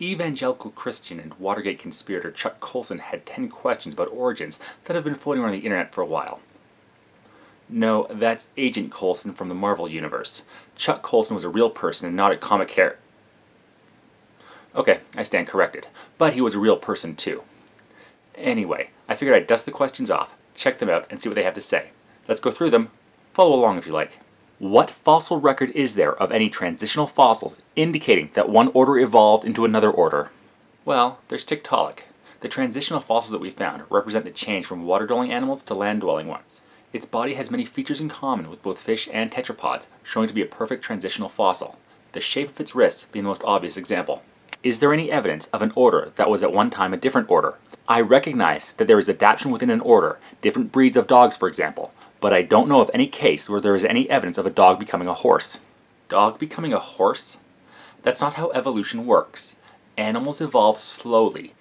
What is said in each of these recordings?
Evangelical Christian and Watergate conspirator Chuck Colson had 10 questions about origins that have been floating around the internet for a while. No, that's Agent Colson from the Marvel Universe. Chuck Colson was a real person and not a comic character. Okay, I stand corrected. But he was a real person too. Anyway, I figured I'd dust the questions off, check them out, and see what they have to say. Let's go through them. Follow along if you like. What fossil record is there of any transitional fossils indicating that one order evolved into another order? Well, there's Tiktaalik. The transitional fossils that we found represent the change from water-dwelling animals to land-dwelling ones. Its body has many features in common with both fish and tetrapods, showing to be a perfect transitional fossil, the shape of its wrists being the most obvious example. Is there any evidence of an order that was at one time a different order? I recognize that there is adaptation within an order, different breeds of dogs for example, but I don't know of any case where there is any evidence of a dog becoming a horse. Dog becoming a horse? That's not how evolution works. Animals evolve slowly.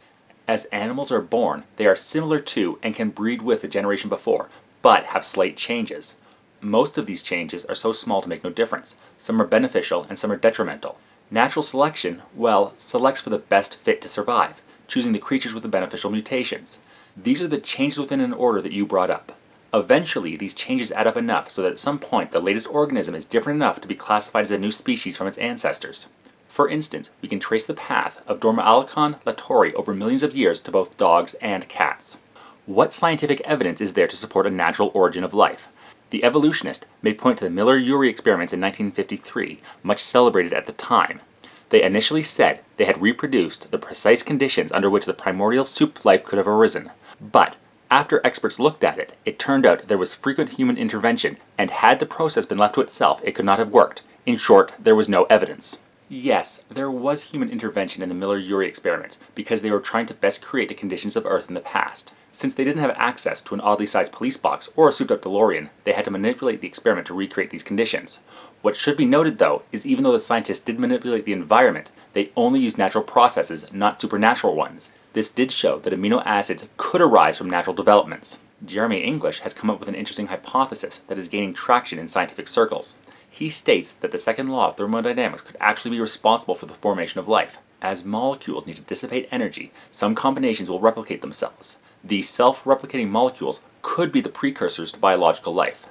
As animals are born, they are similar to and can breed with the generation before, but have slight changes. Most of these changes are so small to make no difference. Some are beneficial and some are detrimental. Natural selection, well, selects for the best fit to survive, choosing the creatures with the beneficial mutations. These are the changes within an order that you brought up. Eventually, these changes add up enough so that at some point the latest organism is different enough to be classified as a new species from its ancestors. For instance, we can trace the path of Dormalicon latori over millions of years to both dogs and cats. What scientific evidence is there to support a natural origin of life? The evolutionist may point to the Miller-Urey experiments in 1953, much celebrated at the time. They initially said they had reproduced the precise conditions under which the primordial soup life could have arisen. But after experts looked at it, it turned out there was frequent human intervention, and had the process been left to itself, it could not have worked. In short, there was no evidence. Yes, there was human intervention in the Miller-Urey experiments because they were trying to best create the conditions of Earth in the past. Since they didn't have access to an oddly sized police box or a souped-up DeLorean, they had to manipulate the experiment to recreate these conditions. What should be noted though is even though the scientists did manipulate the environment, they only used natural processes, not supernatural ones. This did show that amino acids could arise from natural developments. Jeremy English has come up with an interesting hypothesis that is gaining traction in scientific circles. He states that the second law of thermodynamics could actually be responsible for the formation of life. As molecules need to dissipate energy, some combinations will replicate themselves. These self-replicating molecules could be the precursors to biological life.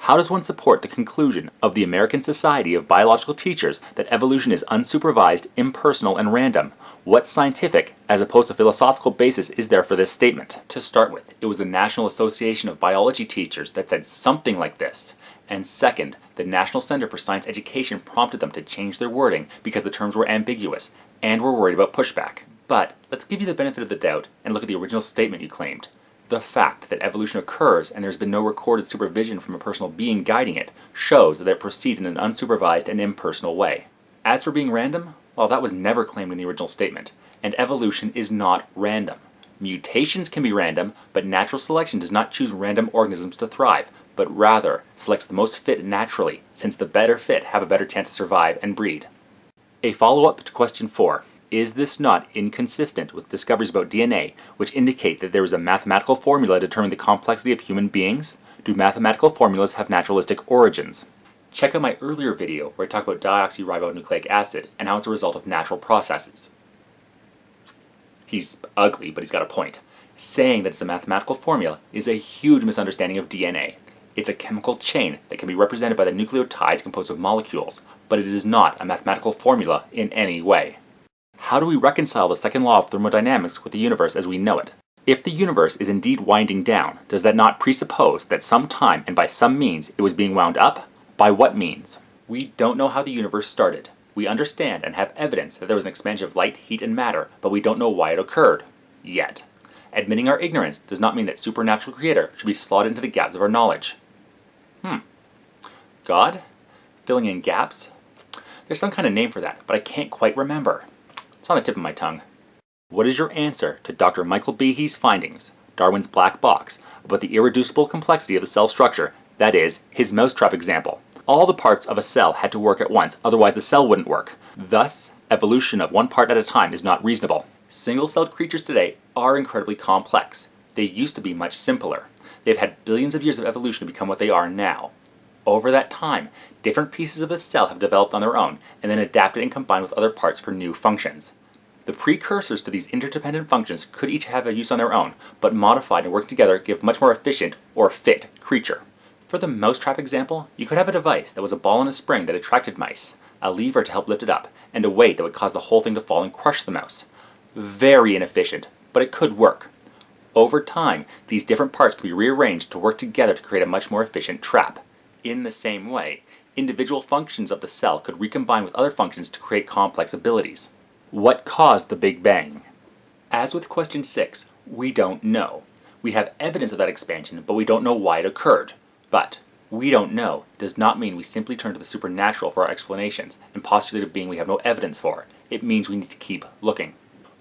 How does one support the conclusion of the American Society of Biological Teachers that evolution is unsupervised, impersonal, and random? What scientific, as opposed to philosophical basis is there for this statement? To start with, it was the National Association of Biology Teachers that said something like this. And second, the National Center for Science Education prompted them to change their wording because the terms were ambiguous and were worried about pushback. But let's give you the benefit of the doubt and look at the original statement you claimed. The fact that evolution occurs and there's been no recorded supervision from a personal being guiding it shows that it proceeds in an unsupervised and impersonal way. As for being random, well, that was never claimed in the original statement, and evolution is not random. Mutations can be random, but natural selection does not choose random organisms to thrive, but rather selects the most fit naturally, since the better fit have a better chance to survive and breed. A follow-up to question 4. Is this not inconsistent with discoveries about DNA, which indicate that there is a mathematical formula determining the complexity of human beings? Do mathematical formulas have naturalistic origins? Check out my earlier video where I talk about deoxyribonucleic acid and how it's a result of natural processes. He's ugly, but he's got a point. Saying that it's a mathematical formula is a huge misunderstanding of DNA. It's a chemical chain that can be represented by the nucleotides composed of molecules, but it is not a mathematical formula in any way. How do we reconcile the second law of thermodynamics with the universe as we know it? If the universe is indeed winding down, does that not presuppose that sometime and by some means it was being wound up? By what means? We don't know how the universe started. We understand and have evidence that there was an expansion of light, heat, and matter, but we don't know why it occurred. Yet. Admitting our ignorance does not mean that supernatural creator should be slotted into the gaps of our knowledge. God? Filling in gaps? There's some kind of name for that, but I can't quite remember. It's on the tip of my tongue. What is your answer to Dr. Michael Behe's findings, Darwin's black box, about the irreducible complexity of the cell structure, that is, his mousetrap example? All the parts of a cell had to work at once, otherwise the cell wouldn't work. Thus, evolution of one part at a time is not reasonable. Single-celled creatures today are incredibly complex. They used to be much simpler. They've had billions of years of evolution to become what they are now. Over that time, different pieces of the cell have developed on their own and then adapted and combined with other parts for new functions. The precursors to these interdependent functions could each have a use on their own, but modified and working together give a much more efficient, or fit, creature. For the mousetrap example, you could have a device that was a ball and a spring that attracted mice, a lever to help lift it up, and a weight that would cause the whole thing to fall and crush the mouse. Very inefficient, but it could work. Over time, these different parts could be rearranged to work together to create a much more efficient trap. In the same way, individual functions of the cell could recombine with other functions to create complex abilities. What caused the Big Bang? As with question 6, we don't know. We have evidence of that expansion, but we don't know why it occurred. But we don't know does not mean we simply turn to the supernatural for our explanations and postulate a being we have no evidence for. It means we need to keep looking.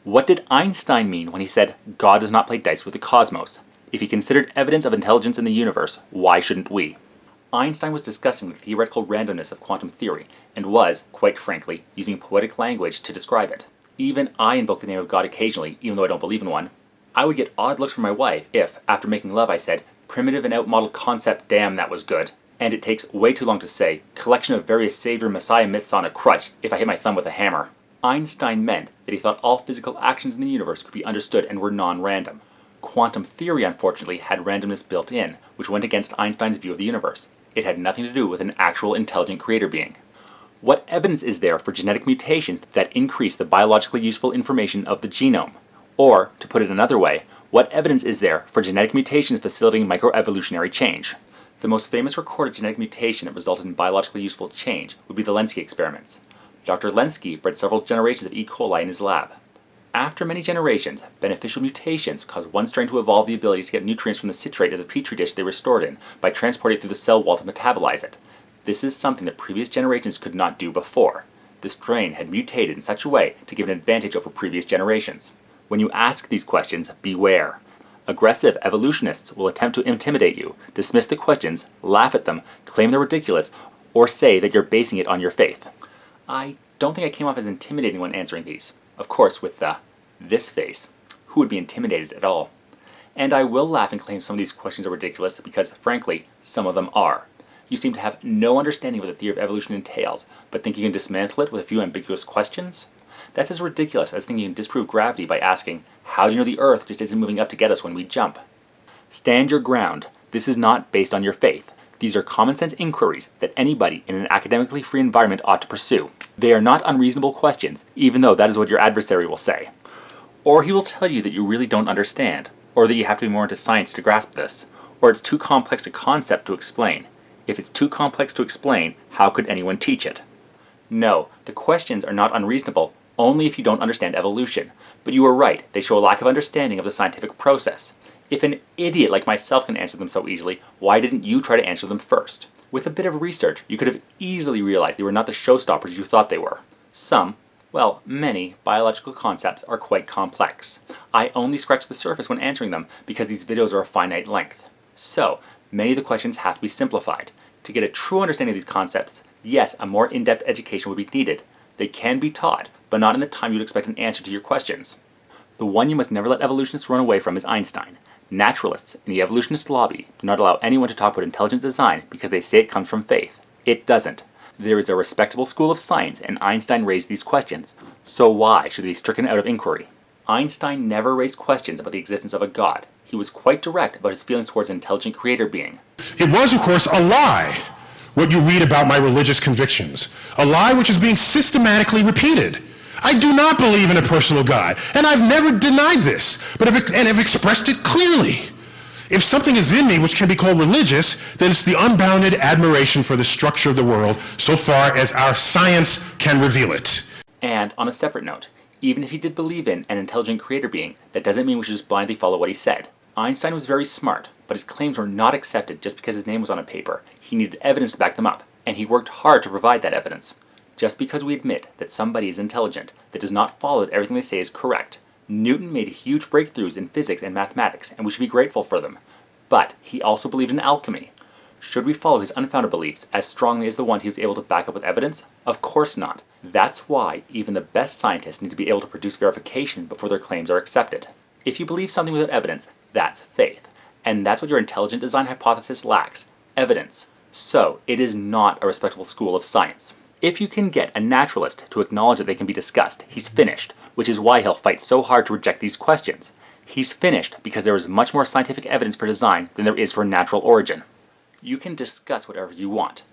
What did Einstein mean when he said, God does not play dice with the cosmos? If he considered evidence of intelligence in the universe, why shouldn't we? Einstein was discussing the theoretical randomness of quantum theory, and was, quite frankly, using poetic language to describe it. Even I invoke the name of God occasionally, even though I don't believe in one. I would get odd looks from my wife if, after making love, I said, primitive and outmodeled concept, damn, that was good. And it takes way too long to say, collection of various savior messiah myths on a crutch, if I hit my thumb with a hammer. Einstein meant that he thought all physical actions in the universe could be understood and were non-random. Quantum theory, unfortunately, had randomness built in, which went against Einstein's view of the universe. It had nothing to do with an actual intelligent creator being. What evidence is there for genetic mutations that increase the biologically useful information of the genome? Or, to put it another way, what evidence is there for genetic mutations facilitating microevolutionary change? The most famous recorded genetic mutation that resulted in biologically useful change would be the Lenski experiments. Dr. Lenski bred several generations of E. coli in his lab. After many generations, beneficial mutations caused one strain to evolve the ability to get nutrients from the citrate of the petri dish they were stored in by transporting it through the cell wall to metabolize it. This is something that previous generations could not do before. The strain had mutated in such a way to give an advantage over previous generations. When you ask these questions, beware. Aggressive evolutionists will attempt to intimidate you, dismiss the questions, laugh at them, claim they're ridiculous, or say that you're basing it on your faith. I don't think I came off as intimidating when answering these. Of course, with this face, who would be intimidated at all? And I will laugh and claim some of these questions are ridiculous because, frankly, some of them are. You seem to have no understanding of what the theory of evolution entails, but think you can dismantle it with a few ambiguous questions? That's as ridiculous as thinking you can disprove gravity by asking, how do you know the Earth just isn't moving up to get us when we jump? Stand your ground. This is not based on your faith. These are common sense inquiries that anybody in an academically free environment ought to pursue. They are not unreasonable questions, even though that is what your adversary will say. Or he will tell you that you really don't understand, or that you have to be more into science to grasp this, or it's too complex a concept to explain. If it's too complex to explain, how could anyone teach it? No, the questions are not unreasonable, only if you don't understand evolution. But you are right, they show a lack of understanding of the scientific process. If an idiot like myself can answer them so easily, why didn't you try to answer them first? With a bit of research, you could have easily realized they were not the showstoppers you thought they were. Many biological concepts are quite complex. I only scratch the surface when answering them because these videos are a finite length. So, many of the questions have to be simplified. To get a true understanding of these concepts, yes, a more in-depth education would be needed. They can be taught, but not in the time you'd expect an answer to your questions. The one you must never let evolutionists run away from is Einstein. Naturalists in the evolutionist lobby do not allow anyone to talk about intelligent design because they say it comes from faith. It doesn't. There is a respectable school of science, and Einstein raised these questions. So why should they be stricken out of inquiry? Einstein never raised questions about the existence of a god. He was quite direct about his feelings towards an intelligent creator being. It was, of course, a lie, what you read about my religious convictions. A lie which is being systematically repeated. I do not believe in a personal God, and I've never denied this, but have expressed it clearly. If something is in me which can be called religious, then it's the unbounded admiration for the structure of the world so far as our science can reveal it. And on a separate note, even if he did believe in an intelligent creator being, that doesn't mean we should just blindly follow what he said. Einstein was very smart, but his claims were not accepted just because his name was on a paper. He needed evidence to back them up, and he worked hard to provide that evidence. Just because we admit that somebody is intelligent, that does not follow that everything they say is correct. Newton made huge breakthroughs in physics and mathematics, and we should be grateful for them. But he also believed in alchemy. Should we follow his unfounded beliefs as strongly as the ones he was able to back up with evidence? Of course not. That's why even the best scientists need to be able to produce verification before their claims are accepted. If you believe something without evidence, that's faith. And that's what your intelligent design hypothesis lacks, evidence. So, it is not a respectable school of science. If you can get a naturalist to acknowledge that they can be discussed, he's finished, which is why he'll fight so hard to reject these questions. He's finished because there is much more scientific evidence for design than there is for natural origin. You can discuss whatever you want,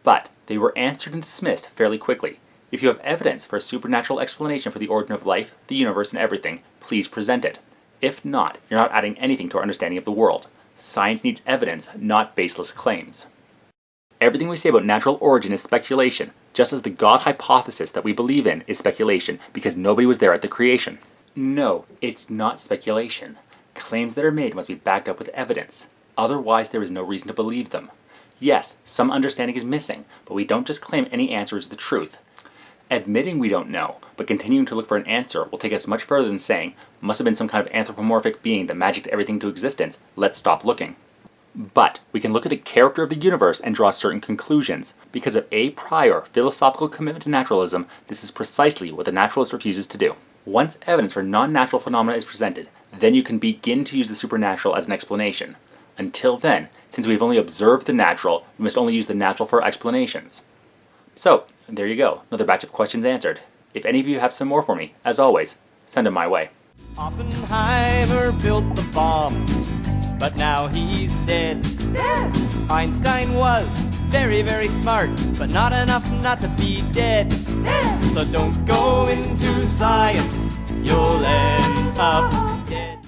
but they were answered and dismissed fairly quickly. If you have evidence for a supernatural explanation for the origin of life, the universe, and everything, please present it. If not, you're not adding anything to our understanding of the world. Science needs evidence, not baseless claims. Everything we say about natural origin is speculation, just as the God hypothesis that we believe in is speculation because nobody was there at the creation. No, it's not speculation. Claims that are made must be backed up with evidence. Otherwise, there is no reason to believe them. Yes, some understanding is missing, but we don't just claim any answer is the truth. Admitting we don't know, but continuing to look for an answer will take us much further than saying, must have been some kind of anthropomorphic being that magicked everything to existence, let's stop looking. But we can look at the character of the universe and draw certain conclusions. Because of a prior philosophical commitment to naturalism, this is precisely what the naturalist refuses to do. Once evidence for non-natural phenomena is presented, then you can begin to use the supernatural as an explanation. Until then, since we've only observed the natural, we must only use the natural for our explanations. So, there you go, another batch of questions answered. If any of you have some more for me, as always, send them my way. Oppenheimer built the bomb, but now he's dead. Einstein was very, very smart, but not enough not to be dead. So don't go into science, you'll end up